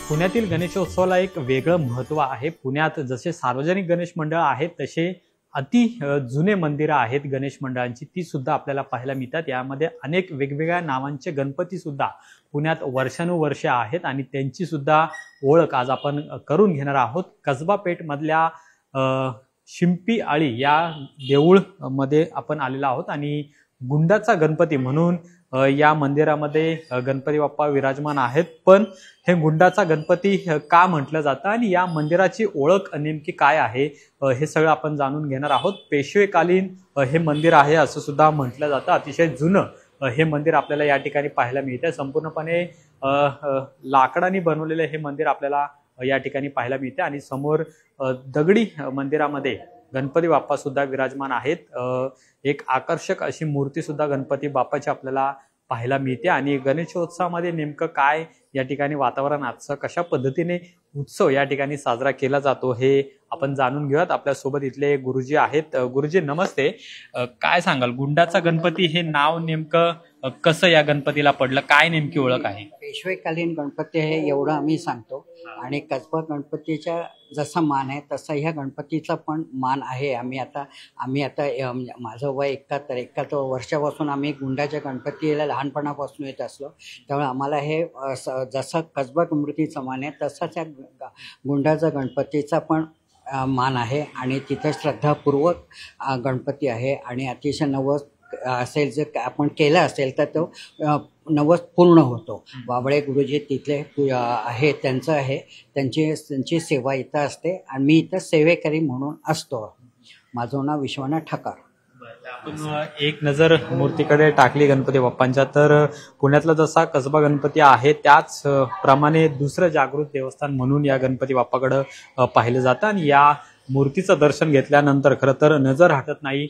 पुण्यातील गणेशोत्सवाला एक वेगळं महत्त्व आहे। पुण्यात जसे सार्वजनिक गणेश मंडळ आहेत तसे अति जुने मंदिरं आहेत गणेश मंडळांची, ती सुद्धा आपल्याला पाहायला मिळतात। यामध्ये अनेक वेगवेगळ्या नावांचे गणपती सुद्धा पुण्यात वर्षानुवर्षे आहेत आणि त्यांची सुद्धा ओळख आज आपण करून घेणार आहोत। कसबा पेठ मधल्या शिंपी आळी या देऊळ मध्ये आपण आलेलो आहोत आणि गुंडाचा गणपती म्हणून या मंदिरामध्ये गणपती बाप्पा विराजमान आहेत। पण हे गुंडाचा गणपती का म्हटलं जातं आणि या मंदिराची ओळख नेमकी काय आहे हे सगळं आपण जाणून घेणार आहोत। पेशवेकालीन हे मंदिर आहे असं सुद्धा म्हटलं जातं। अतिशय जुनं हे मंदिर आपल्याला या ठिकाणी पाहायला मिळते। संपूर्णपणे लाकडाने बनवलेले हे मंदिर आपल्याला या ठिकाणी पाहायला मिळते आणि समोर दगडी मंदिरामध्ये गणपती बाप्पा सुद्धा विराजमान आहेत। एक आकर्षक अशी मूर्ती सुद्धा गणपती बाप्पाची आपल्याला पाहायला मिळते आणि गणेशोत्सवामध्ये नेमकं काय या ठिकाणी वातावरण आजचं, कशा पद्धतीने उत्सव या ठिकाणी साजरा केला जातो हे आपण जाणून घेऊयात। आपल्या सोबत इथले गुरुजी आहेत। गुरुजी नमस्ते, काय सांगाल गुंडाचा गणपती हे नाव नेमकं कसं या गणपतीला पडलं, काय नेमकी ओळख आहे? पेशवेकालीन गणपती आहे एवढं आम्ही सांगतो आणि कसबा गणपतीचा जसा मान आहे तसा ह्या गणपतीचा पण मान आहे। आम्ही आता माझं वय 71 वर्षापासून आम्ही गुंडाच्या गणपतीला लहानपणापासून येत असलो, त्यामुळे आम्हाला हे जसं कसबा गणपतीचा मान आहे तसाच या गुंडाचा गणपतीचा पण मान आहे आणि तिथं श्रद्धापूर्वक गणपती आहे आणि अतिशय नवस असेल जर आपण केलं असेल तर तो नवस पूर्ण होतो। बाबळे गुरुजी तिथले आहे, त्यांचं आहे, त्यांची सेवा इथं असते आणि मी इथं सेवेकरी म्हणून असतो। माझं नाव विश्वनाथ ठाकर। आपण एक नजर मूर्तीकडे टाकली गणपती बाप्पांच्या, तर पुण्यातला जसा कसबा गणपती आहे त्याच प्रमाणे दुसरं जागृत देवस्थान म्हणून या गणपती बाप्पाकडे पाहिलं जातं आणि या मूर्तीचं दर्शन घेतल्यानंतर खरं तर नजर हटत नाही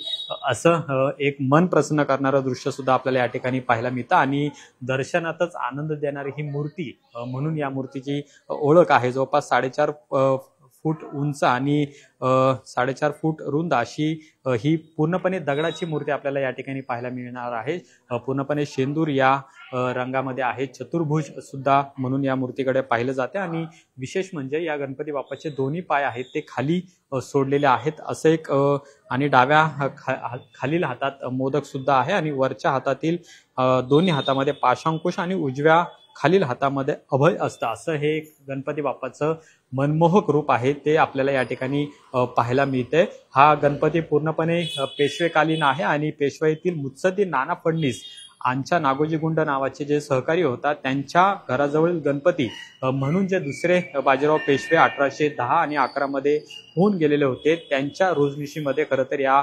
असं एक मन प्रसन्न करणारं दृश्य सुद्धा आपल्याला या ठिकाणी पाहायला मिळतं आणि दर्शनातच आनंद देणारी ही मूर्ती म्हणून या मूर्तीची ओळख आहे। जवळपास 4.5 फूट उंच आणि 4.5 फूट रुंद अशी ही पूर्णपणे दगडाची मूर्ती आपल्याला या ठिकाणी पाहायला मिळणार आहे। पूर्णपणे शेंदूर या रंगामध्ये आहे। चतुर्भुज सुद्धा म्हणून या मूर्तीकडे पाहिलं जाते आणि विशेष म्हणजे या गणपती बाप्पाचे दोन्ही पाय आहेत ते खाली सोडलेले आहेत असं एक आणि डाव्या खालील हातात मोदक सुद्धा आहे आणि वरच्या हातातील दोन्ही हातामध्ये पाशांकुश आणि उजव्या खालील हातामध्ये अभय असतं असं हे गणपती बाप्पाचं मनमोहक रूप आहे ते आपल्याला या ठिकाणी पाहायला मिळते। हा गणपती पूर्णपणे पेशवेकालीन आहे आणि पेशवाईतील मुत्सद्दी नाना फडणीस आमच्या नागोजी गुंड नावाचे जे सहकारी होता त्यांच्या घराजवळील गणपती म्हणून जे दुसरे बाजीराव पेशवे 1810 आणि 11 मध्ये होऊन गेलेले होते त्यांच्या रोजनिशीमध्ये खरं तर या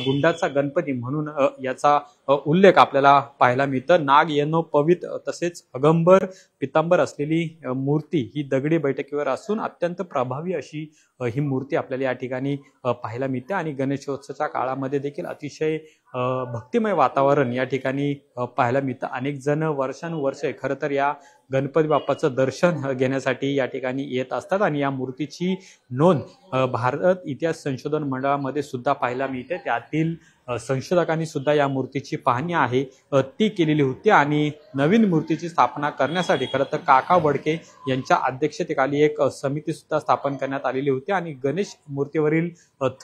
गुंडाचा गणपती म्हणून याचा उल्लेख आपल्याला पाहायला मिळतं। नाग येनो पवित तसेच अगंबर पितांबर असलेली मूर्ती ही दगडी बैठकीवर असून अत्यंत प्रभावी अशी ही मूर्ती आपल्याला या ठिकाणी पाहायला मिळते आणि गणेशोत्सवाच्या काळामध्ये देखील अतिशय भक्तिमय वातावरण या ठिकाणी पाहायला मिळतं। अनेक जण वर्षानुवर्षे खरं तर या गणपती बाप्पाचं दर्शन घेण्यासाठी या ठिकाणी येत असतात आणि या मूर्तीची नोंद भारत इतिहास संशोधन मंडळामध्ये सुद्धा पाहायला मिळते। त्यातील संशोधकांनी सुद्धा या मूर्तीची पाहणी आहे ती केलेली होती आणि नवीन मूर्तीची स्थापना करण्यासाठी खरं तर काका वडके यांच्या अध्यक्षतेखाली एक समिती सुद्धा स्थापन करण्यात आलेली होती आणि गणेश मूर्तीवरील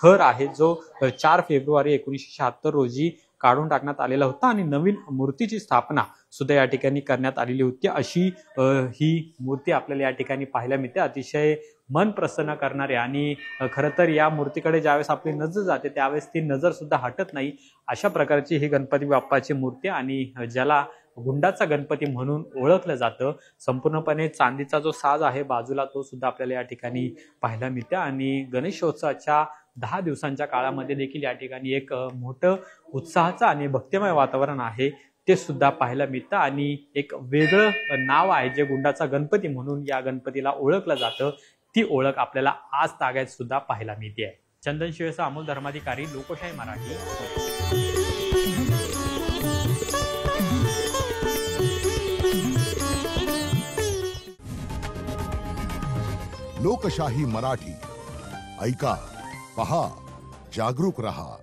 थर आहे जो 4 फेब्रुवारी 1976 रोजी काढून टाकण्यात आलेला होता आणि नवीन मूर्तीची स्थापना सुद्धा या ठिकाणी करण्यात आलेली होती। अशी ही मूर्ती आपल्याला या ठिकाणी पाहायला मिळते। अतिशय मन प्रसन्न करणारे आणि खरं तर या मूर्तीकडे ज्यावेळेस आपली नजर जाते त्यावेळेस ती नजर सुद्धा हटत नाही अशा प्रकारची ही गणपती बाप्पाची मूर्ती आणि ज्याला गुंडाचा गणपती म्हणून ओळखलं जातं। संपूर्णपणे चांदीचा जो साज आहे बाजूला तो सुद्धा आपल्याला या ठिकाणी पाहायला मिळते आणि गणेशोत्सवाच्या 10 दिवसांच्या काळामध्ये देखील या ठिकाणी एक मोठं उत्साहाचं आणि भक्तिमय वातावरण आहे ते सुद्धा पाहायला मिळतं आणि एक वेगळं नाव आहे जे गुंडाचा गणपती म्हणून या गणपतीला ओळखलं जातं। ती ओळख आपल्याला आज ताग्यात सुद्धा पाहायला मिळते। चंदन शिवेचा अमोल धर्माधिकारी, लोकशाही मराठी। लोकशाही मराठी ऐका, पहा, जागरूक रहा।